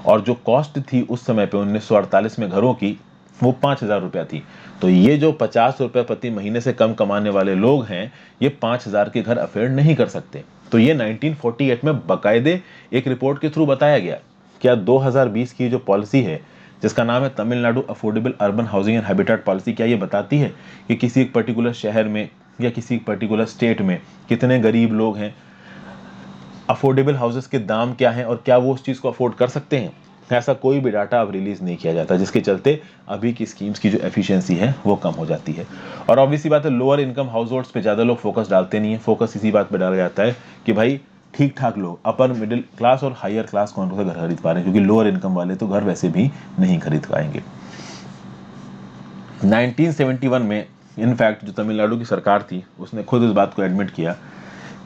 और जो कॉस्ट थी उस समय पे 1948 में घरों की वो 5,000 रुपया थी। तो ये जो 50 रुपए प्रति महीने से कम कमाने वाले लोग हैं ये 5,000 के घर अफोर्ड नहीं कर सकते। तो ये 1948 में बाकायदे एक रिपोर्ट के थ्रू बताया गया। क्या 2020 की जो पॉलिसी है जिसका नाम है Tamil Nadu affordable urban housing and habitat policy, क्या ये बताती है कि किसी एक पर्टिकुलर शहर में या किसी एक पर्टिकुलर स्टेट में कितने गरीब लोग हैं, अफोर्डेबल हाउसेस के दाम क्या हैं और क्या वो उस चीज़ को अफोर्ड कर सकते हैं? ऐसा कोई भी डाटा अब रिलीज नहीं किया जाता, जिसके चलते अभी की स्कीम्स की जो एफिशिएंसी है वो कम हो जाती है। और ऑब्वियसली बात है लोअर इनकम हाउस होल्ड्स पे ज़्यादा लोग फोकस डालते नहीं है। फोकस इसी बात पे डाला जाता है कि भाई ठीक ठाक लोग, अपर मिडिल क्लास और हायर क्लास कौन सा घर खरीद पा रहे हैं, क्योंकि लोअर इनकम वाले तो घर वैसे भी नहीं खरीद पाएंगे। 1971 में इनफैक्ट जो तमिलनाडु की सरकार थी उसने खुद इस बात को एडमिट किया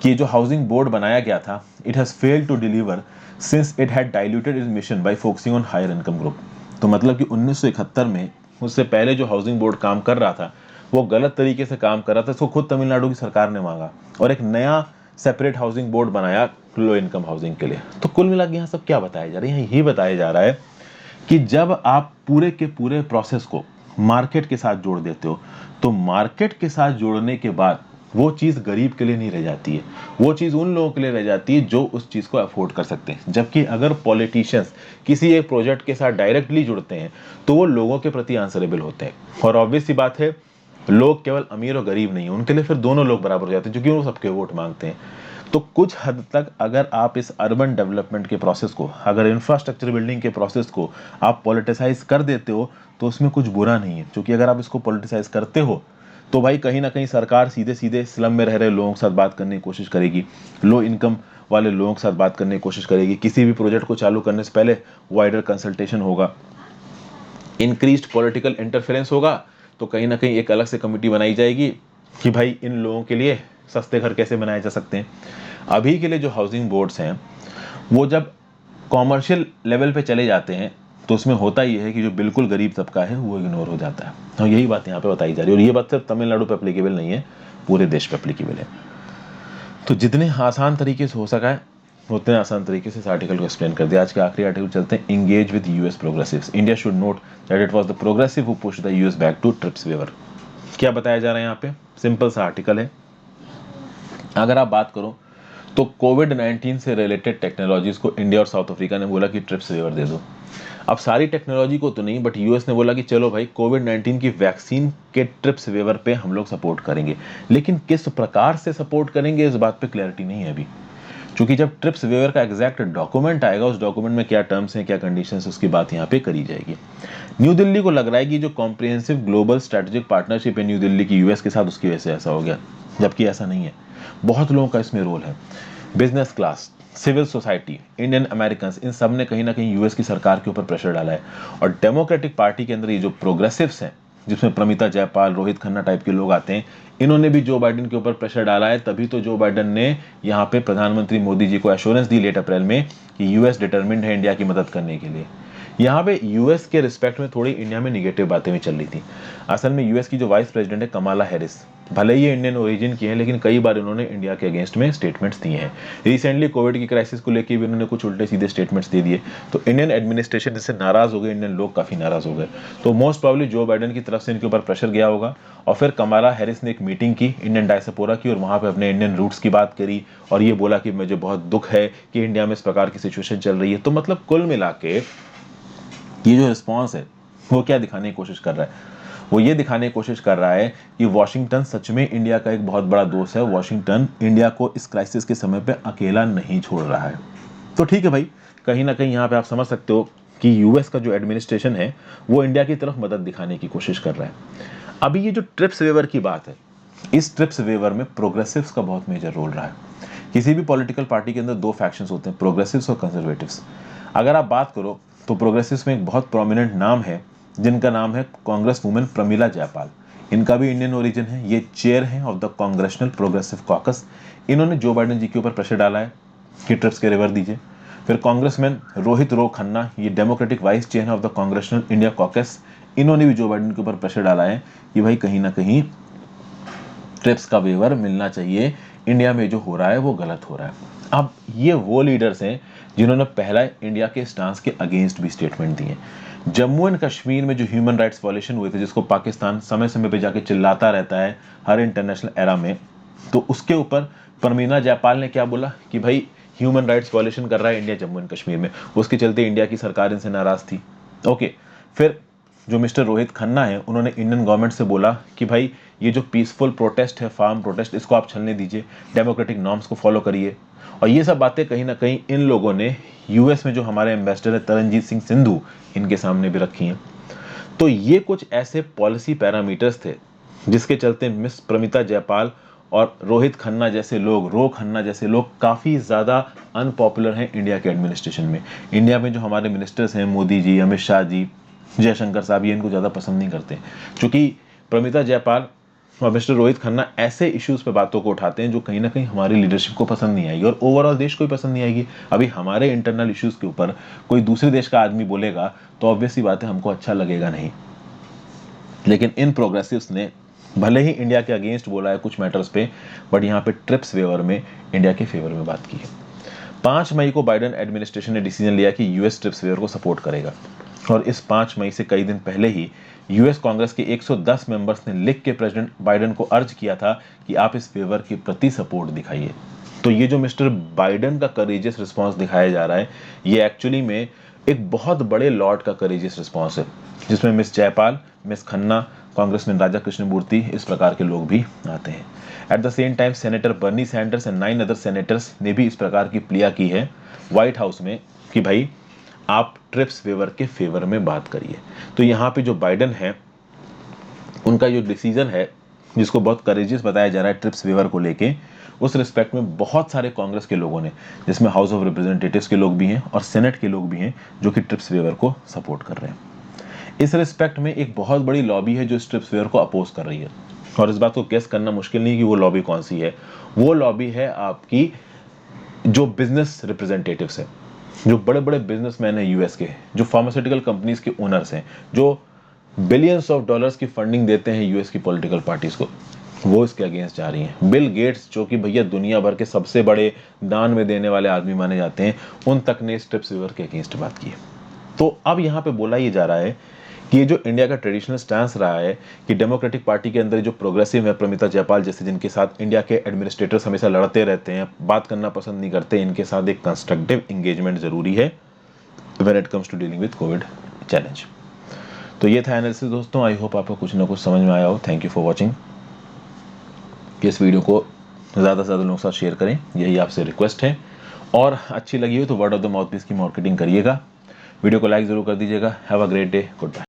कि जो हाउसिंग बोर्ड बनाया गया था it has failed to deliver since it had diluted its mission by focusing on higher income group. तो मतलब कि 1971 में उससे पहले जो हाउसिंग बोर्ड काम कर रहा था वो गलत तरीके से काम कर रहा था। इसको खुद तमिलनाडु की सरकार ने मांगा और एक नया सेपरेट हाउसिंग बोर्ड बनाया लो इनकम हाउसिंग के लिए। तो कुल मिला के यहाँ सब क्या बताया जा रहा है, यहाँ यही बताया जा रहा है कि जब आप पूरे के पूरे प्रोसेस को मार्केट के साथ जोड़ देते हो तो मार्केट के साथ जोड़ने के बाद वो चीज़ गरीब के लिए नहीं रह जाती है, वो चीज़ उन लोगों के लिए रह जाती है जो उस चीज़ को अफोर्ड कर सकते हैं। जबकि अगर पॉलिटिशियंस किसी एक प्रोजेक्ट के साथ डायरेक्टली जुड़ते हैं तो वो लोगों के प्रति आंसरेबल होते हैं। और ऑब्वियस सी बात है लोग केवल अमीर और गरीब नहीं है, उनके लिए फिर दोनों लोग बराबर हो जाते हैं क्योंकि वो सबके वोट मांगते हैं। तो कुछ हद तक अगर आप इस अर्बन डेवलपमेंट के प्रोसेस को, अगर इंफ्रास्ट्रक्चर बिल्डिंग के प्रोसेस को आप पॉलिटिसाइज कर देते हो तो उसमें कुछ बुरा नहीं है, क्योंकि अगर आप इसको पॉलिटिसाइज करते हो तो भाई कहीं ना कहीं सरकार सीधे सीधे स्लम में रह रहे लोगों के साथ बात करने की कोशिश करेगी, लो इनकम वाले लोगों के साथ बात करने की कोशिश करेगी, किसी भी प्रोजेक्ट को चालू करने से पहले वाइडर कंसल्टेशन होगा, इंक्रीज्ड पॉलिटिकल इंटरफेरेंस होगा, तो कहीं ना कहीं एक अलग से कमेटी बनाई जाएगी कि भाई इन लोगों के लिए सस्ते घर कैसे बनाए जा सकते हैं। अभी के लिए जो हाउसिंग बोर्ड्स हैं वो जब कॉमर्शियल लेवल पे चले जाते हैं तो उसमें होता ही है कि जो बिल्कुल गरीब तबका है वो इग्नोर हो जाता है। तो यही बात यहाँ पे बताई जा रही है, और ये बात सिर्फ तमिलनाडु पे एप्लीकेबल नहीं है, पूरे देश पे एप्लीकेबल है। तो जितने आसान तरीके से हो सका है उतने आसान तरीके से इस आर्टिकल को एक्सप्लेन कर दिया। आज के आखिरी आर्टिकल चलते हैं, engage with US progressives, India should note that it was the progressive who pushed the US back to TRIPS waiver. क्या बताया जा रहा है यहाँ पे, सिंपल सा आर्टिकल है। अगर आप बात करो तो कोविड-19 से रिलेटेड टेक्नोलॉजीज को इंडिया और साउथ अफ्रीका ने बोला कि ट्रिप्स वेवर दे दो। अब सारी टेक्नोलॉजी को तो नहीं, बट यूएस ने बोला कि चलो भाई कोविड-19 की वैक्सीन के ट्रिप्स वेवर पे हम लोग सपोर्ट करेंगे, लेकिन किस प्रकार से सपोर्ट करेंगे इस बात पे क्लैरिटी नहीं है अभी, क्योंकि जब ट्रिप्स वेवर का एग्जैक्ट डॉक्यूमेंट आएगा उस डॉक्यूमेंट में क्या टर्म्स हैं क्या कंडीशंस, उसकी बात यहाँ पे करी जाएगी। न्यू दिल्ली को लग रहा है कि जो कॉम्प्रिहेंसिव ग्लोबल स्ट्रेटेजिक पार्टनरशिप है न्यू दिल्ली की यूएस के साथ, उसकी वजह से ऐसा हो गया, जबकि ऐसा नहीं है। बहुत लोगों का इसमें रोल है, business class, civil society, Indian American, इन सब ने कहीं ना कहीं यूएस की सरकार के ऊपर प्रेशर डाला है। और डेमोक्रेटिक पार्टी के अंदर ये जो प्रोग्रेसिव्स हैं, जिसमें प्रमिता जयपाल, रोहित खन्ना टाइप के लोग आते हैं, इन्होंने भी जो बाइडेन के ऊपर प्रेशर डाला है, तभी तो जो बाइडेन ने यहाँ पे प्रधानमंत्री मोदी जी को एश्योरेंस दी लेट अप्रैल में कि यूएस डिटरमिन्ड है इंडिया की मदद करने के लिए। यहाँ पे यूएस के रिस्पेक्ट में थोड़ी इंडिया में निगेटिव बातें भी चल रही थी। असल में यूएस की जो वाइस प्रेसिडेंट है कमाला हैरिस, भले ही इंडियन ओरिजिन की है, लेकिन कई बार उन्होंने इंडिया के अगेंस्ट में स्टेटमेंट्स दिए हैं। रिसेंटली कोविड की क्राइसिस को लेकर भी उन्होंने कुछ उल्टे सीधे स्टेटमेंट्स दे दिए, तो इंडियन एडमिनिस्ट्रेशन इससे नाराज हो गए, इंडियन लोग काफी नाराज हो गए। तो मोस्ट प्रोबेबली जो बाइडेन की तरफ से इनके ऊपर प्रेशर गया होगा, और फिर कमाला हैरिस ने एक मीटिंग की इंडियन डायस्पोरा की, और वहां पे अपने इंडियन रूट्स की बात करी, और ये बोला कि मुझे बहुत दुख है कि इंडिया में इस प्रकार की सिचुएशन चल रही है। तो मतलब कुल मिला के ये जो रिस्पॉन्स है वो क्या दिखाने की कोशिश कर रहा है, वो ये दिखाने की कोशिश कर रहा है कि वॉशिंगटन सच में इंडिया का एक बहुत बड़ा दोस्त है, वॉशिंगटन इंडिया को इस क्राइसिस के समय पे अकेला नहीं छोड़ रहा है। तो ठीक है भाई, कहीं ना कहीं यहाँ पे आप समझ सकते हो कि यूएस का जो एडमिनिस्ट्रेशन है वो इंडिया की तरफ मदद दिखाने की कोशिश कर रहा है। अभी ये जो ट्रिप्स वेवर की बात है, इस ट्रिप्स वेवर में प्रोग्रेसिव्स का बहुत मेजर रोल रहा है। किसी भी पॉलिटिकल पार्टी के अंदर दो फैक्शंस होते हैं, प्रोग्रेसिव्स और कंजर्वेटिव्स। अगर आप बात करो तो प्रोग्रेसिव्स में एक बहुत प्रोमिनेंट नाम है जिनका नाम है कांग्रेस वुमेन प्रमिला जयपाल। इनका भी इंडियन ओरिजिन है, ये चेयर हैं of the congressional progressive caucus. इन्होंने जो बाइडेन जी के ऊपर प्रेशर डाला है कि ट्रिप्स के रिवर दीजिए। फिर कांग्रेसमैन रोहित रो खन्ना, ये democratic vice chair of the congressional India caucus, इन्होंने भी जो बाइडेन के ऊपर प्रेशर डाला है कि भाई कहीं ना कहीं ट्रिप्स का वेवर मिलना चाहिए, इंडिया में जो हो रहा है वो गलत हो रहा है। अब ये वो लीडर्स हैं जिन्होंने पहला इंडिया के स्टांस के अगेंस्ट भी स्टेटमेंट दिए। जम्मू एंड कश्मीर में जो ह्यूमन राइट्स वायलेशन हुए थे, जिसको पाकिस्तान समय समय पे जाके चिल्लाता रहता है हर इंटरनेशनल एरा में, तो उसके ऊपर प्रमीला जयपाल ने क्या बोला कि भाई ह्यूमन राइट्स वायलेशन कर रहा है इंडिया जम्मू एंड कश्मीर में, उसके चलते इंडिया की सरकार इनसे नाराज थी। ओके, फिर जो मिस्टर रोहित खन्ना है उन्होंने इंडियन गवर्नमेंट से बोला कि भाई ये जो पीसफुल प्रोटेस्ट है, फार्म प्रोटेस्ट, इसको आप चलने दीजिए, डेमोक्रेटिक नॉर्म्स को फॉलो करिए। और ये सब बातें कहीं ना कहीं इन लोगों ने यूएस में जो हमारे एम्बेसडर है तरनजीत सिंह सिंधु, इनके सामने भी रखी हैं। तो ये कुछ ऐसे पॉलिसी पैरामीटर्स थे जिसके चलते मिस प्रमिता जयपाल और रोहित खन्ना जैसे लोग, रो खन्ना जैसे लोग काफ़ी ज़्यादा अनपॉपुलर हैं इंडिया के एडमिनिस्ट्रेशन में। इंडिया में जो हमारे मिनिस्टर्स हैं, मोदी जी, अमित शाह जी, जयशंकर साहब, ये इनको ज़्यादा पसंद नहीं करते, क्योंकि प्रमिता जयपाल और मिस्टर रोहित खन्ना ऐसे इश्यूज पे बातों को उठाते हैं जो कहीं ना कहीं हमारी लीडरशिप को पसंद नहीं आएगी और ओवरऑल देश को भी पसंद नहीं आएगी। अभी हमारे इंटरनल इश्यूज के ऊपर कोई दूसरे देश का आदमी बोलेगा तो ऑब्वियसली बात है हमको अच्छा लगेगा नहीं। लेकिन इन प्रोग्रेसिव्स ने भले ही इंडिया के अगेंस्ट बोला है कुछ मैटर्स पे, बट यहाँ पे ट्रिप्स वेवर में इंडिया के फेवर में बात की है। 5 मई को बाइडेन एडमिनिस्ट्रेशन ने डिसीजन लिया कि यूएस ट्रिप्स वेवर को सपोर्ट करेगा, और इस 5 मई से कई दिन पहले ही यूएस कांग्रेस के 110 मेंबर्स ने लिख के प्रेसिडेंट बाइडेन को अर्ज किया था कि आप इस फेवर के प्रति सपोर्ट दिखाइए। तो ये जो मिस्टर बाइडेन का करेजियस रिस्पांस दिखाया जा रहा है, ये एक्चुअली में एक बहुत बड़े लॉर्ड का करेजियस रिस्पांस है, जिसमें Miss Jayapal, Miss Khanna, congressman Raja Krishnamoorthi, इस प्रकार के लोग भी आते हैं। At the same time senator Bernie Sanders and 9 other senators ने भी इस प्रकार की प्लिया की है व्हाइट हाउस में कि भाई आप ट्रिप्स वेवर के फेवर में बात करिए। तो यहाँ पे जो बाइडेन है उनका जो डिसीजन है, जिसको बहुत करेजियस बताया जा रहा है ट्रिप्स वेवर को लेके, उस रिस्पेक्ट में बहुत सारे कांग्रेस के लोगों ने, जिसमें हाउस ऑफ रिप्रेजेंटेटिव्स के लोग भी हैं और सेनेट के लोग भी हैं, जो कि ट्रिप्स वेवर को सपोर्ट कर रहे हैं। इस रिस्पेक्ट में एक बहुत बड़ी लॉबी है जो इस ट्रिप्स वेवर को अपोज कर रही है, और इस बात को गेस करना मुश्किल नहीं कि वो लॉबी कौन सी है। वो लॉबी है आपकी जो बिजनेस रिप्रेजेंटेटिव्स है, जो बड़े बड़े बिजनेसमैन हैं यूएस के, जो फार्मास्यूटिकल कंपनीज के ओनर्स हैं, जो बिलियंस ऑफ डॉलर्स की फंडिंग देते हैं यूएस की पॉलिटिकल पार्टीज को, वो इसके अगेंस्ट जा रही हैं। बिल गेट्स, जो कि भैया दुनिया भर के सबसे बड़े दान में देने वाले आदमी माने जाते हैं, उन तक ने इस ट्रिप्स वेवर के अगेंस्ट बात की है। तो अब यहाँ पे बोला ये जा रहा है कि ये जो इंडिया का ट्रेडिशनल स्टैंस रहा है कि डेमोक्रेटिक पार्टी के अंदर जो प्रोग्रेसिव है, प्रमिता जयपाल जैसे, जिनके साथ इंडिया के एडमिनिस्ट्रेटर्स हमेशा लड़ते रहते हैं, बात करना पसंद नहीं करते, इनके साथ एक कंस्ट्रक्टिव एंगेजमेंट जरूरी है when it comes to dealing with Covid challenge. तो ये था एनालिसिस दोस्तों। आई होप आपको कुछ ना कुछ समझ में आया हो। Thank you for watching. इस वीडियो को ज़्यादा से ज़्यादा लोगों के साथ शेयर करें, यही आपसे रिक्वेस्ट है। और अच्छी लगी हो तो वर्ड ऑफ द माउथ भी इसकी मार्केटिंग करिएगा। वीडियो को लाइक ज़रूर कर दीजिएगा। Have a great day. Good bye.